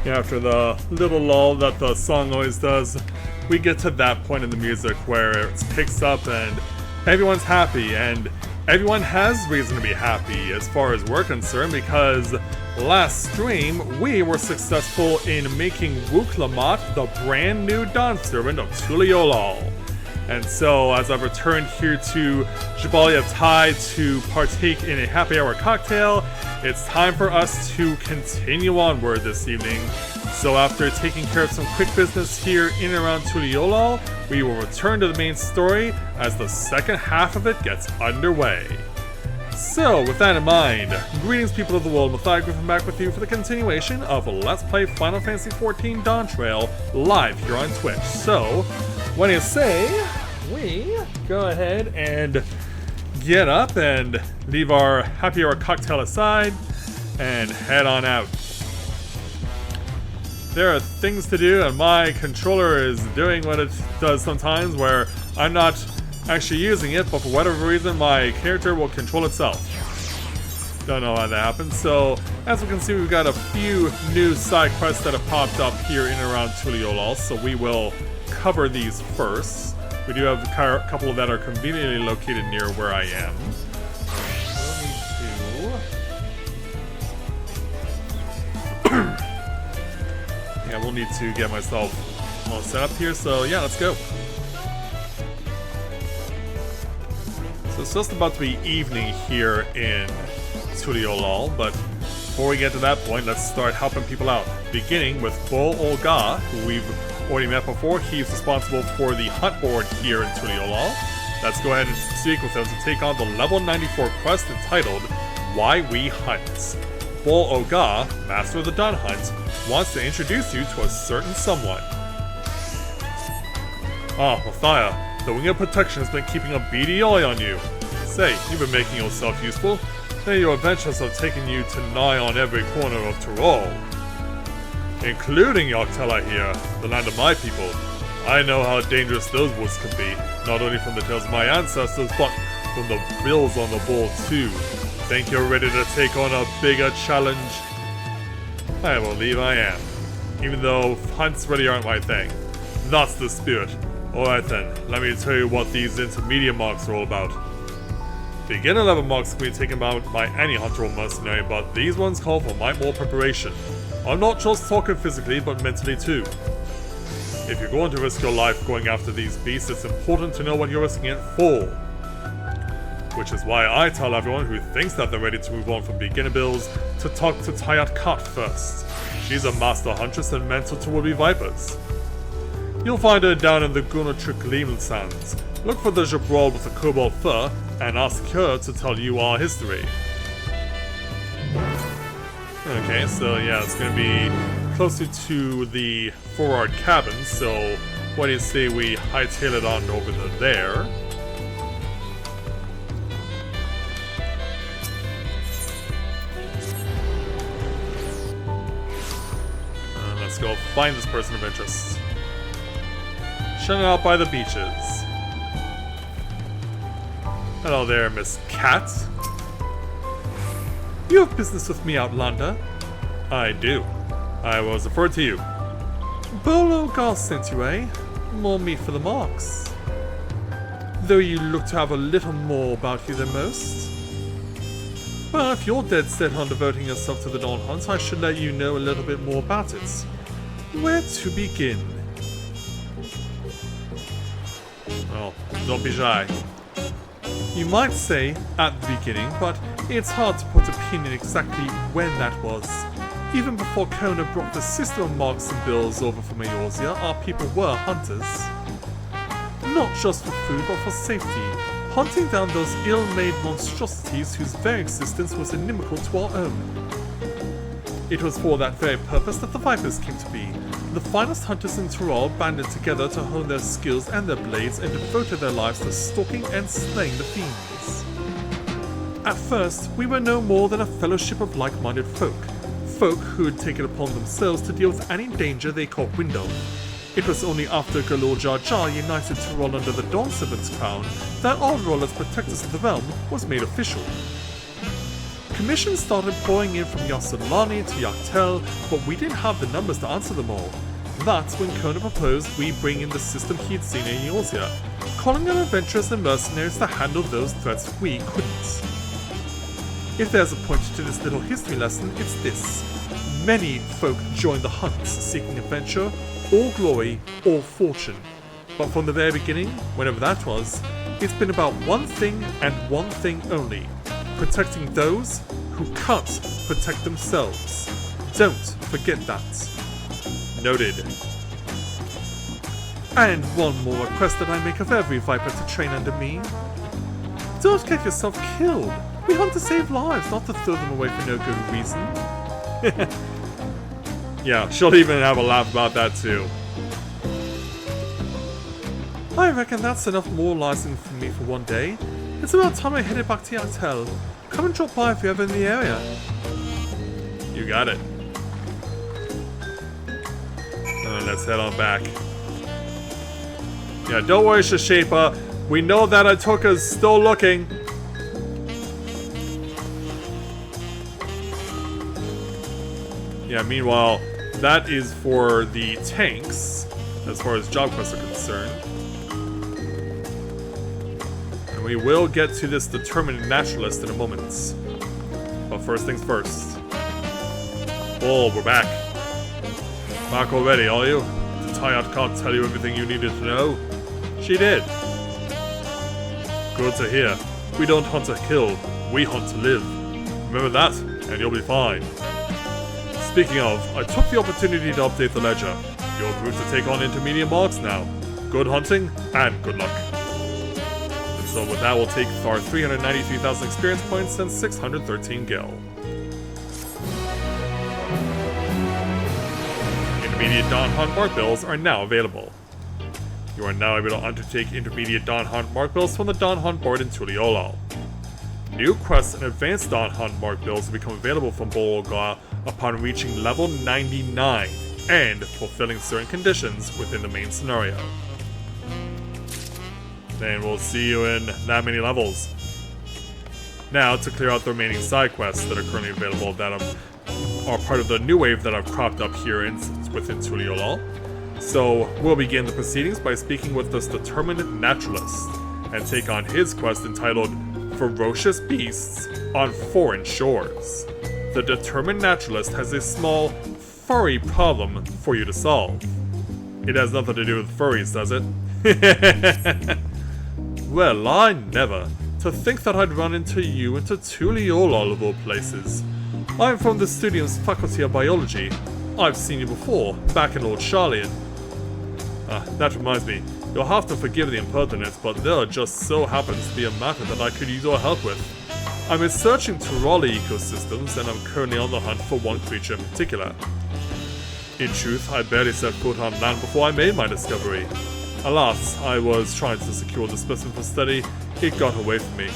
After the little lull that the song always does, we get to that point in the music where it picks up and everyone's happy, and everyone has reason to be happy as far as we're concerned, because last stream we were successful in making Wuklamat the brand new Dawn Servant of Tuliolal. And so, as I've returned here to Jabalia Tai to partake in a happy hour cocktail, it's time for us to continue onward this evening. So after taking care of some quick business here in and around Tuliolal, we will return to the main story as the second half of it gets underway. So, with that in mind, greetings people of the world, Matthias Griffin back with you for the continuation of Let's Play Final Fantasy XIV Dawntrail live here on Twitch. So, when you say, we go ahead and get up and leave our happy hour cocktail aside and head on out. There are things to do, and my controller is doing what it does sometimes, where I'm not actually using it, but for whatever reason my character will control itself. Don't know how that happens. So, as we can see, we've got a few new side quests that have popped up here in and around Tuliolal, so we will cover these first. We do have a couple that are conveniently located near where I am. We'll need to get myself all set up here, so yeah, let's go. So it's just about to be evening here in Tuliolal, but before we get to that point, let's start helping people out. Beginning with Bol Olga, who we've already met before. He's responsible for the hunt board here in Tuliolal. Let's go ahead and speak with him to take on the level 94 quest entitled Why We Hunt. Bol Olga, Master of the Dawn Hunt, wants to introduce you to a certain someone. Mathia, the Wing of Protection has been keeping a beady eye on you. Say, you've been making yourself useful. Your adventures have taken you to nigh on every corner of Tyrol, including Yoctala here, the land of my people. I know how dangerous those woods can be, not only from the tales of my ancestors, but from the bills on the board too. Think you're ready to take on a bigger challenge? I believe I am. Even though hunts really aren't my thing. That's the spirit. Alright then, let me tell you what these intermediate marks are all about. Beginner level marks can be taken by any hunter or mercenary, but these ones call for more preparation. I'm not just talking physically, but mentally too. If you're going to risk your life going after these beasts, it's important to know what you're risking it for. Which is why I tell everyone who thinks that they're ready to move on from beginner builds to talk to Tayat Kat first. She's a master huntress and mentor to would-be vipers. You'll find her down in the Gunatrik Gleam Sands. Look for the Jabral with the cobalt fur and ask her to tell you our history. Okay, so yeah, it's gonna be closer to the Forward cabin, so what do you say we hightail it on over to there? Let's go find this person of interest. Chilling out by the beaches. Hello there, Miss Cat. You have business with me, Outlander? I do. I was referred to you. Bol Olga sent you, eh? More meat for the marks. Though you look to have a little more about you than most. Well, if you're dead set on devoting yourself to the Dawn Hunt, I should let you know a little bit more about it. Where to begin? Well, don't be shy. You might say at the beginning, but it's hard to put a pin in exactly when that was. Even before Kona brought the system of marks and bills over from Eorzea, our people were hunters. Not just for food, but for safety, hunting down those ill-made monstrosities whose very existence was inimical to our own. It was for that very purpose that the Vipers came to be. The finest hunters in Tyrol banded together to hone their skills and their blades and devoted their lives to stalking and slaying the fiends. At first, we were no more than a fellowship of like-minded folk who had taken upon themselves to deal with any danger they caught wind of. It was only after Galor Jar Jar united Tyrol under the Dawn Servant's crown that our role as protectors of the realm was made official. Commissions started pouring in from Yasselani to Yaktel, but we didn't have the numbers to answer them all. That's when Kona proposed we bring in the system he'd seen in Eorzea, calling on adventurers and mercenaries to handle those threats we couldn't. If there's a point to this little history lesson, it's this. Many folk join the hunt seeking adventure, or glory, or fortune. But from the very beginning, whenever that was, it's been about one thing and one thing only. Protecting those who can't protect themselves. Don't forget that. Noted. And one more request that I make of every Viper to train under me. Don't get yourself killed. We hunt to save lives, not to throw them away for no good reason. Yeah, she'll even have a laugh about that too. I reckon that's enough moralizing from me for one day. It's about time I headed back to Yaktel. Come and drop by if you're ever in the area. You got it. Let's head on back. Yeah, don't worry, Shashepa. We know that Atoka's still looking. Yeah, meanwhile, that is for the tanks, as far as job quests are concerned. And we will get to this determined naturalist in a moment. But first things first. Oh, we're back. Back already, are you? Did Tayat can't tell you everything you needed to know? She did. Good to hear. We don't hunt to kill, we hunt to live. Remember that, and you'll be fine. Speaking of, I took the opportunity to update the ledger. You're approved to take on intermediate marks now. Good hunting, and good luck. So with that, we'll take our 393,000 experience points and 613 gil. Intermediate Dawn Hunt Mark Bills are now available. You are now able to undertake Intermediate Dawn Hunt Mark Bills from the Dawn Hunt board in Tuliolal. New quests and Advanced Dawn Hunt Mark Bills will become available from Bolgar upon reaching level 99 and fulfilling certain conditions within the main scenario. Then we'll see you in that many levels. Now, to clear out the remaining side quests that are currently available that are part of the new wave that I've cropped up here within Tuliolal. So, we'll begin the proceedings by speaking with this determined naturalist and take on his quest entitled Ferocious Beasts on Foreign Shores. The determined naturalist has a small, furry problem for you to solve. It has nothing to do with furries, does it? Well, I never. To think that I'd run into you into Tuliolal of all places. I'm from the Studium's Faculty of Biology. I've seen you before, back in Lord Charlian. That reminds me. You'll have to forgive the impertinence, but there just so happens to be a matter that I could use your help with. I'm researching Turali ecosystems, and I'm currently on the hunt for one creature in particular. In truth, I barely set foot on land before I made my discovery. Alas, I was trying to secure the specimen for study, it got away from me.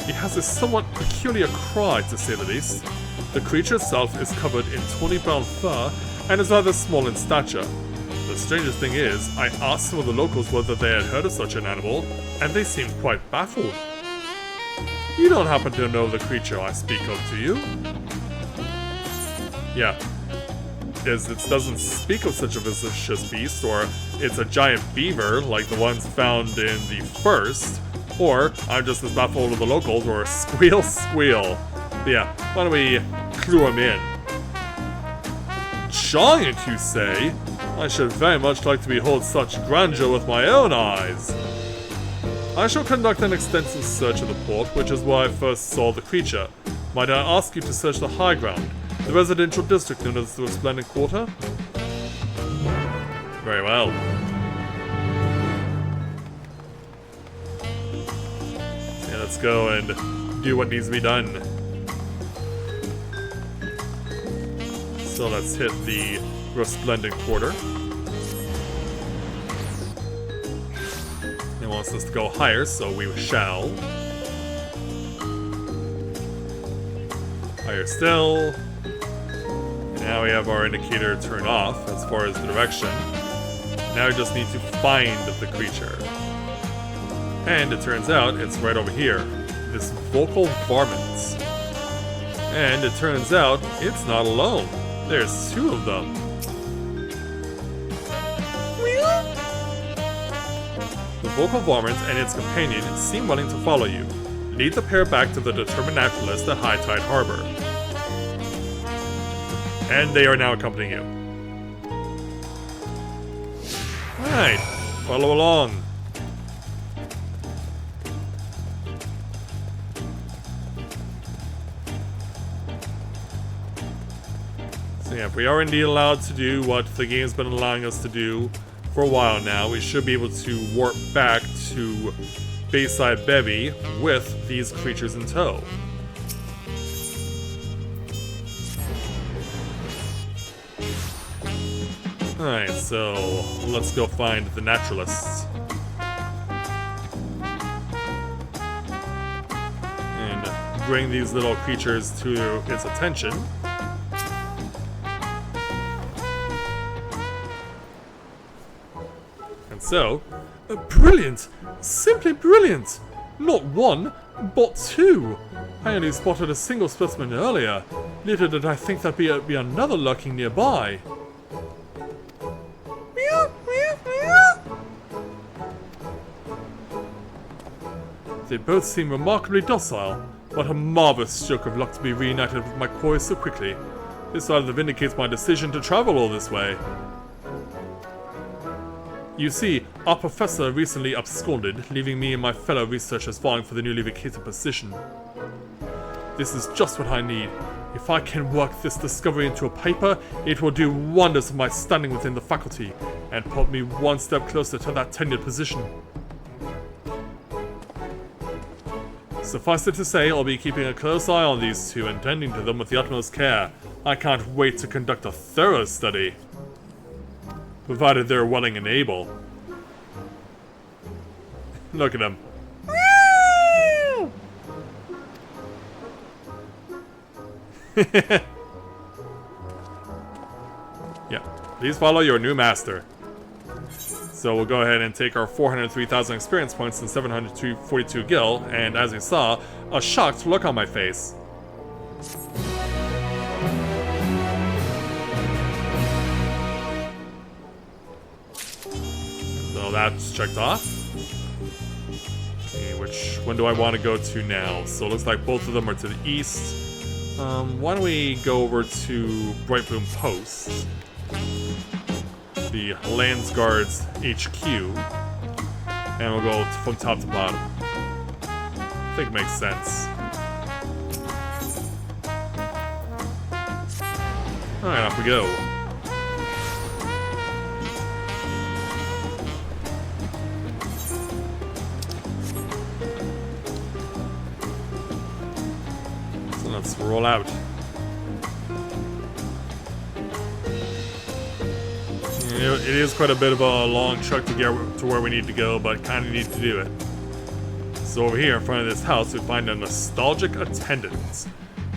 It has a somewhat peculiar cry, to say the least. The creature itself is covered in tawny brown fur, and is rather small in stature. The strangest thing is, I asked some of the locals whether they had heard of such an animal, and they seemed quite baffled. You don't happen to know the creature I speak of, do you? Yeah. It doesn't speak of such a vicious beast, or it's a giant beaver like the ones found in the first, or I'm just as baffled as the locals, or squeal. But yeah, why don't we clue him in? Giant, you say? I should very much like to behold such grandeur with my own eyes. I shall conduct an extensive search of the port, which is where I first saw the creature. Might I ask you to search the high ground, the residential district known as the Resplendent Quarter? Very well. Yeah, let's go and do what needs to be done. So let's hit the Resplendent Quarter. It wants us to go higher, so we shall. Higher still. Now we have our indicator turned off as far as the direction. Now we just need to find the creature. And it turns out it's right over here. this vocal varmint. And it turns out it's not alone. There's two of them. The vocal varmint and its companion seem willing to follow you. Lead the pair back to the determined naturalist at High Tide Harbor. And they are now accompanying you. Alright, follow along. So yeah, if we are indeed allowed to do what the game's been allowing us to do for a while now, we should be able to warp back to Bayside Bevy with these creatures in tow. Alright, so let's go find the naturalists. And bring these little creatures to its attention. And so, brilliant! Simply brilliant! Not one, but two! I only spotted a single specimen earlier. Little did I think there'd be another lurking nearby. They both seem remarkably docile. What a marvelous stroke of luck to be reunited with my quarry so quickly. This either vindicates my decision to travel all this way. You see, our professor recently absconded, leaving me and my fellow researchers vying for the newly vacated position. This is just what I need. If I can work this discovery into a paper, it will do wonders for my standing within the faculty, and put me one step closer to that tenured position. Suffice it to say, I'll be keeping a close eye on these two and tending to them with the utmost care. I can't wait to conduct a thorough study. Provided they're willing and able. Look at them. Yeah, please follow your new master. So we'll go ahead and take our 403,000 experience points and 742 gil, and as you saw, a shocked look on my face. So that's checked off. Okay, which one do I want to go to now? So it looks like both of them are to the east. Why don't we go over to Brightboom Post, the Landsguard's HQ, and we'll go from top to bottom. I think it makes sense. Alright, off we go. So let's roll out. It is quite a bit of a long trek to get to where we need to go, but kind of need to do it. So over here in front of this house, we find a nostalgic attendant.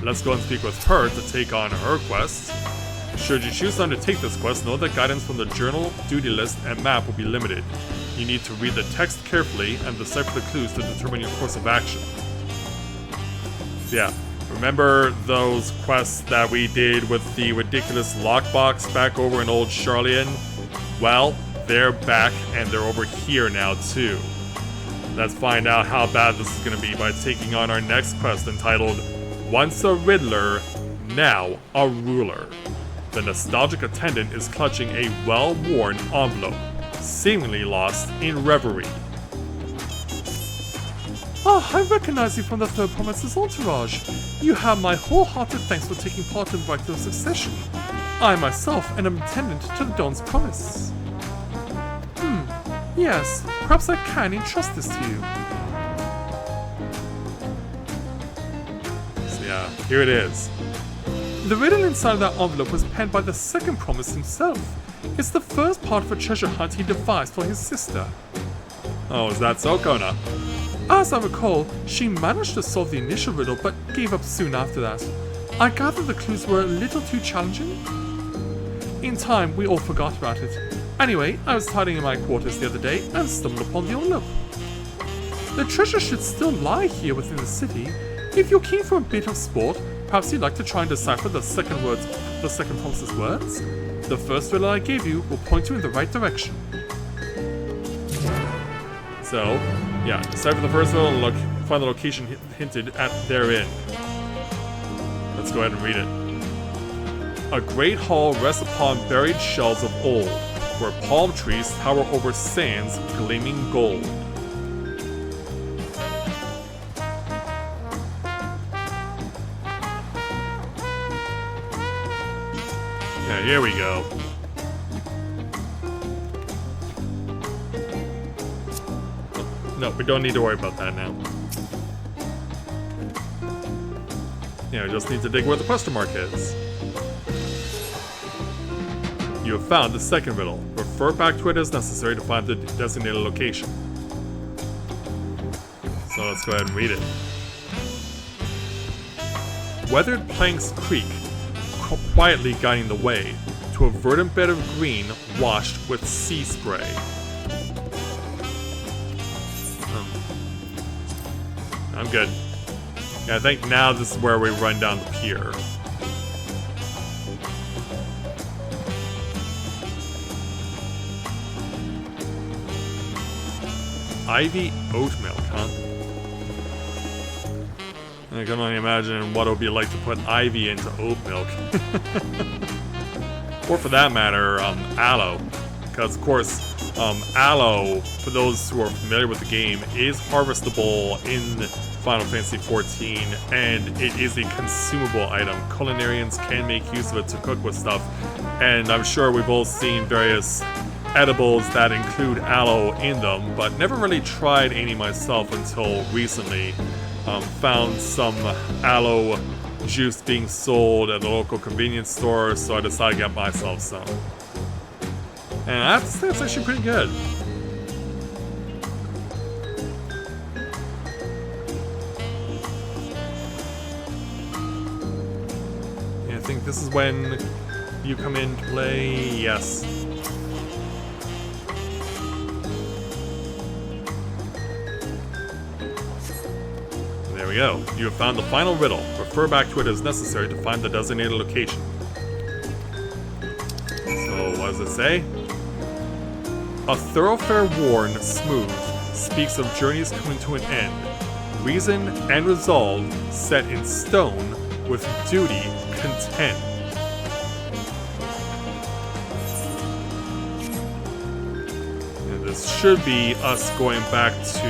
Let's go and speak with her to take on her quest. Should you choose to undertake this quest, know that guidance from the journal, duty list, and map will be limited. You need to read the text carefully and decipher the clues to determine your course of action. Yeah. Remember those quests that we did with the ridiculous lockbox back over in Old Charlian? Well, they're back and they're over here now too. Let's find out how bad this is going to be by taking on our next quest entitled Once a Riddler, Now a Ruler. The nostalgic attendant is clutching a well-worn envelope, seemingly lost in reverie. Ah, I recognize you from the Third Promise's entourage. You have my wholehearted thanks for taking part in Righto's succession. I myself am an attendant to the Dawn's Promise. Yes, perhaps I can entrust this to you. So yeah, here it is. The riddle inside that envelope was penned by the Second Promise himself. It's the first part of a treasure hunt he devised for his sister. Oh, is that so, Kona? As I recall, she managed to solve the initial riddle but gave up soon after that. I gather the clues were a little too challenging? In time, we all forgot about it. Anyway, I was tidying in my quarters the other day and stumbled upon the envelope. The treasure should still lie here within the city. If you're keen for a bit of sport, perhaps you'd like to try and decipher the second promise's words? The first riddle I gave you will point you in the right direction. So, yeah, decipher the first riddle and find the location hinted at therein. Let's go ahead and read it. A great hall rests upon buried shells of old, where palm trees tower over sands gleaming gold. Yeah, here we go. No, we don't need to worry about that now. Yeah, we just need to dig where the question mark is. You have found the second riddle. Refer back to it as necessary to find the designated location. So let's go ahead and read it. Weathered planks creak, quietly guiding the way to a verdant bed of green washed with sea spray. I'm good. Yeah, I think now this is where we run down the pier. Ivy oat milk, huh? I can only imagine what it would be like to put ivy into oat milk. Or for that matter, aloe. Because, of course, aloe, for those who are familiar with the game, is harvestable in Final Fantasy XIV, and it is a consumable item. Culinarians can make use of it to cook with stuff, and I'm sure we've all seen various edibles that include aloe in them, but never really tried any myself until recently. Found some aloe juice being sold at the local convenience store, so I decided to get myself some. And I have to say, it's actually pretty good. Yeah, I think this is when you come into play. Yes. There we go. You have found the final riddle. Refer back to it as necessary to find the designated location. So, what does it say? A thoroughfare worn smooth speaks of journeys coming to an end. Reason and resolve set in stone with duty content. And this should be us going back to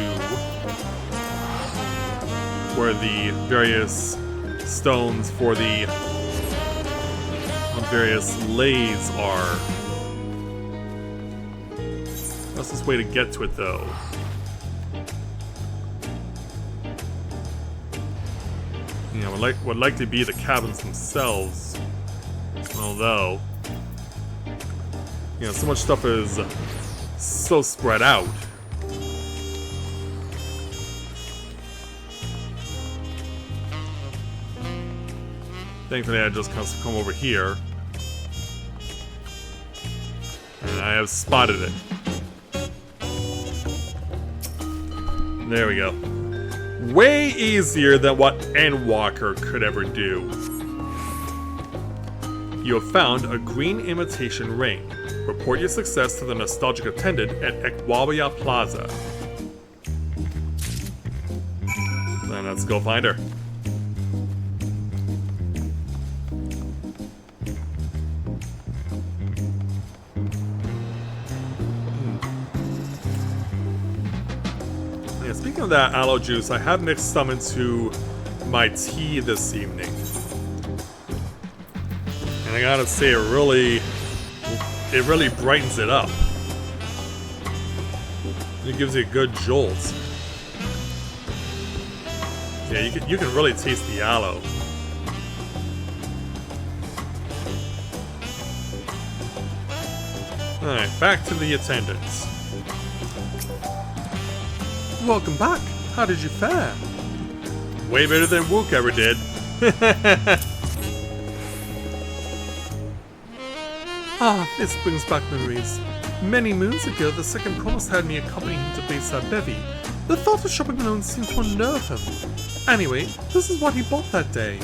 where the various stones for the various lathes are. Fastest way to get to it, though. You know, would likely be the cabins themselves. Although, you know, so much stuff is so spread out. Thankfully, I just come over here. And I have spotted it. There we go. Way easier than what Endwalker could ever do. You have found a green imitation ring. Report your success to the nostalgic attendant at XIV Plaza. Then let's go find her. Speaking of that aloe juice, I have mixed some into my tea this evening. And I gotta say, it really brightens it up. It gives you a good jolt. Yeah, you can really taste the aloe. Alright, back to the attendants. Welcome back. How did you fare? Way better than Wook ever did. Ah, this brings back memories. Many moons ago, the second promise had me accompany him to Bayside Bevy. The thought of shopping alone seemed to unnerve him. Anyway, this is what he bought that day.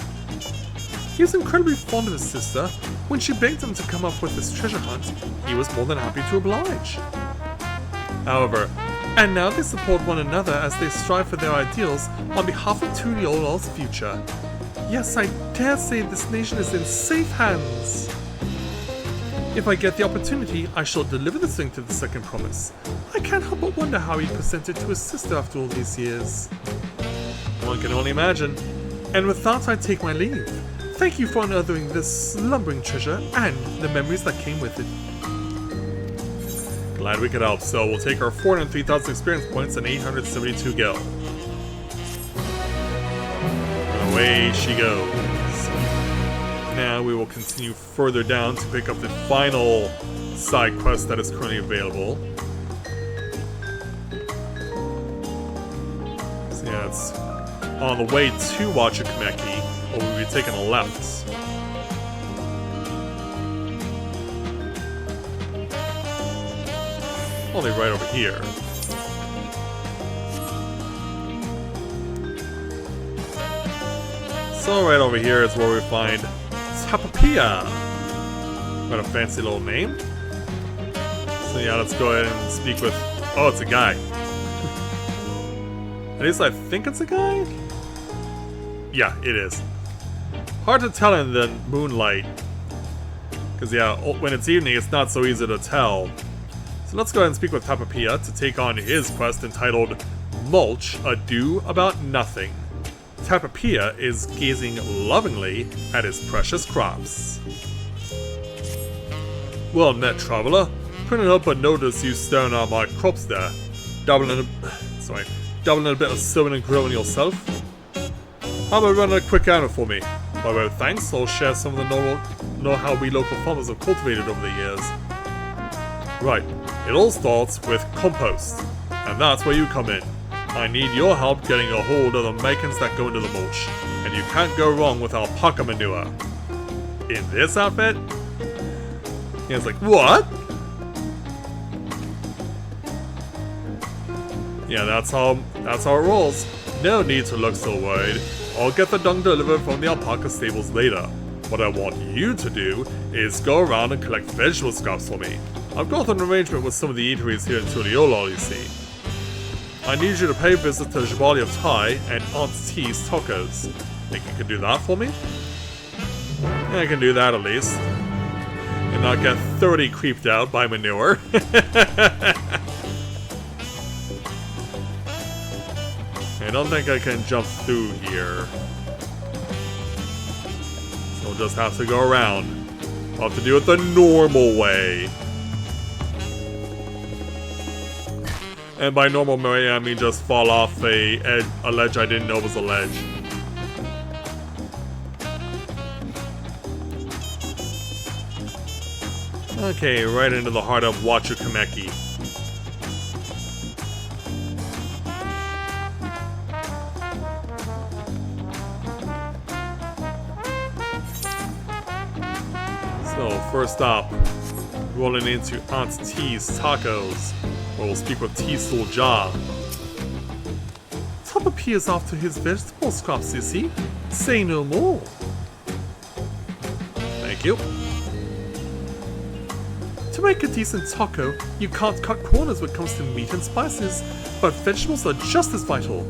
He was incredibly fond of his sister. When she begged him to come up with this treasure hunt, he was more than happy to oblige. However, and now they support one another as they strive for their ideals on behalf of Tuliola's future. Yes, I dare say this nation is in safe hands. If I get the opportunity, I shall deliver this ring to the second promise. I can't help but wonder how he'd present it to his sister after all these years. One can only imagine. And with that, I take my leave. Thank you for unearthing this slumbering treasure and the memories that came with it. Glad we could help, so we'll take our 403,000 experience points and 872 gil. And away she goes. Now we will continue further down to pick up the final side quest that is currently available. So yeah, it's on the way to Wachukameki, or we'll be taking a left. Only right over here. So right over here is where we find Tapapia. What a fancy little name. So yeah, let's go ahead and speak with... Oh, it's a guy. At least I think it's a guy? Yeah, it is. Hard to tell in the moonlight. Because yeah, when it's evening, it's not so easy to tell. So let's go ahead and speak with Tapapia to take on his quest entitled Mulch, A Do About Nothing. Tapapia is gazing lovingly at his precious crops. Well met, traveler. Couldn't help but notice you staring at my crops there. Dabbling a bit of sowing and growing yourself. How about running a quick errand for me? By way of thanks, I'll share some of the know-how we local farmers have cultivated over the years. Right, it all starts with compost, and that's where you come in. I need your help getting a hold of the makings that go into the mulch, and you can't go wrong with alpaca manure. In this outfit? He was like, what? Yeah, that's how it rolls. No need to look so worried. I'll get the dung delivered from the alpaca stables later. What I want you to do is go around and collect vegetable scraps for me. I've got an arrangement with some of the eateries here in Tuliola, you see. I need you to pay a visit to Jabali of Thai and Aunt T's Tacos. Think you can do that for me? Yeah, I can do that at least. And not get thoroughly creeped out by manure. I don't think I can jump through here. So we'll just have to go around. I'll have to do it the normal way. And by normal way, I mean just fall off a ledge I didn't know was a ledge. Okay, right into the heart of Wachukameki. So, first stop, rolling into Aunt T's Tacos. We'll speak with T-Soul Ja. Tapapia is after his vegetable scraps, you see. Say no more. Thank you. To make a decent taco, you can't cut corners when it comes to meat and spices, but vegetables are just as vital.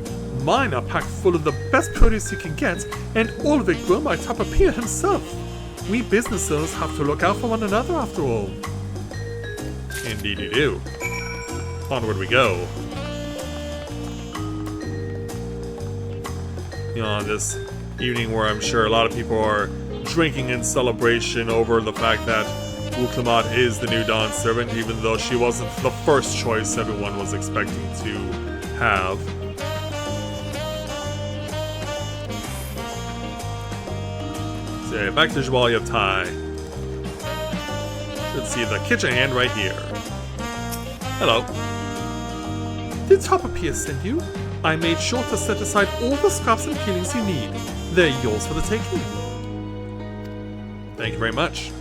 Mine are packed full of the best produce you can get, and all of it grown by Tapapia himself. We business owners have to look out for one another after all. Indeed you do. Onward we go. You know, this evening where I'm sure a lot of people are drinking in celebration over the fact that Uklamat is the new Dawn servant, even though she wasn't the first choice everyone was expecting to have. So yeah, back to Jawali of Tai. Should see the kitchen hand right here. Hello. Did Tapapia send you? I made sure to set aside all the scraps and peelings you need. They're yours for the taking. Thank you very much.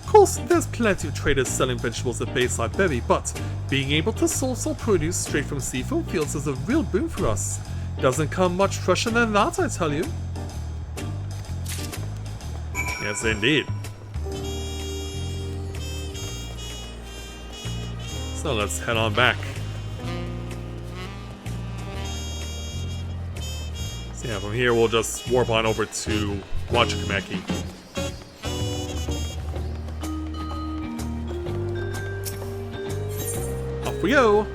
Of course, there's plenty of traders selling vegetables at Bayside Berry, but being able to source our produce straight from seafoam fields is a real boon for us. Doesn't come much fresher than that, I tell you. Yes, indeed. So let's head on back. So yeah, from here we'll just warp on over to Wachikameki. Off we go!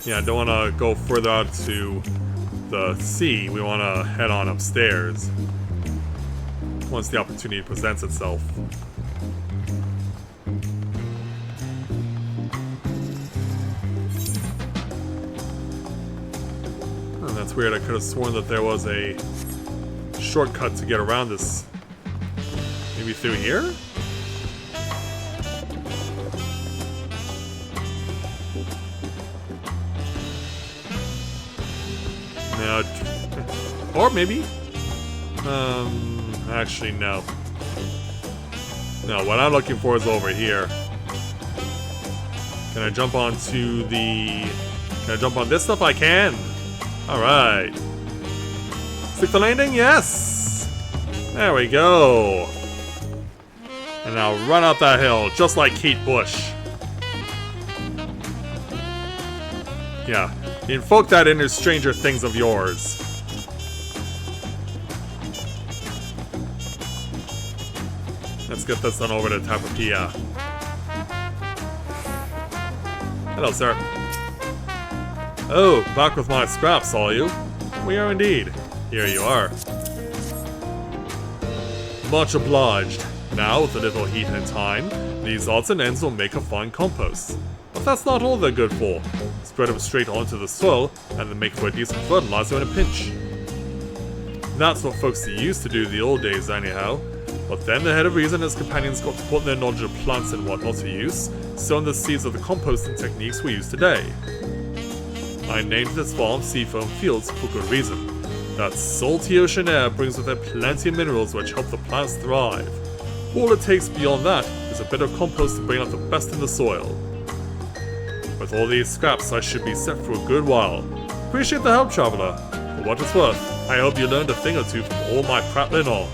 Yeah, I don't want to go further out to the sea. We want to head on upstairs once the opportunity presents itself. Oh, that's weird. I could have sworn that there was a shortcut to get around this. Maybe through here? No. Or maybe. Actually, no. No, what I'm looking for is over here. Can I jump onto the... Can I jump on this stuff? I can! Alright. Stick the landing? Yes! There we go. And now run up that hill, just like Kate Bush. Yeah. Invoke that inner Stranger Things of yours. Let's get this on over to Tapapia. Hello, sir. Oh, back with my scraps, are you? We are indeed. Here you are. Much obliged. Now, with a little heat and time, these odds and ends will make a fine compost. But that's not all they're good for. Spread them straight onto the soil, and then make for a decent fertilizer in a pinch. That's what folks used to do the old days anyhow. But then the head of reason and his companions got to put their knowledge of plants and whatnot to use, sowing the seeds of the composting techniques we use today. I named this farm Seafoam Fields for good reason. That salty ocean air brings with it plenty of minerals which help the plants thrive. All it takes beyond that is a bit of compost to bring out the best in the soil. With all these scraps, I should be set for a good while. Appreciate the help, traveler. For what it's worth, I hope you learned a thing or two from all my prattling on.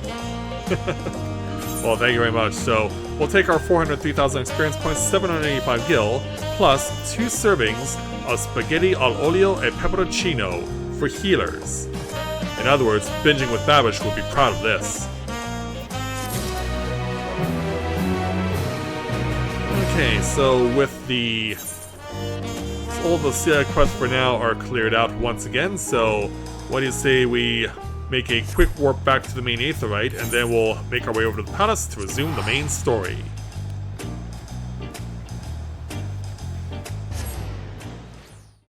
Well, thank you very much. So, we'll take our 403,000 experience points, 785 gil, plus 2 servings of spaghetti al olio e pepperoncino for healers. In other words, binging with Babish will be proud of this. Okay, so with the... all the side quests for now are cleared out once again, so what do you say we make a quick warp back to the main Aetheryte, and then we'll make our way over to the palace to resume the main story.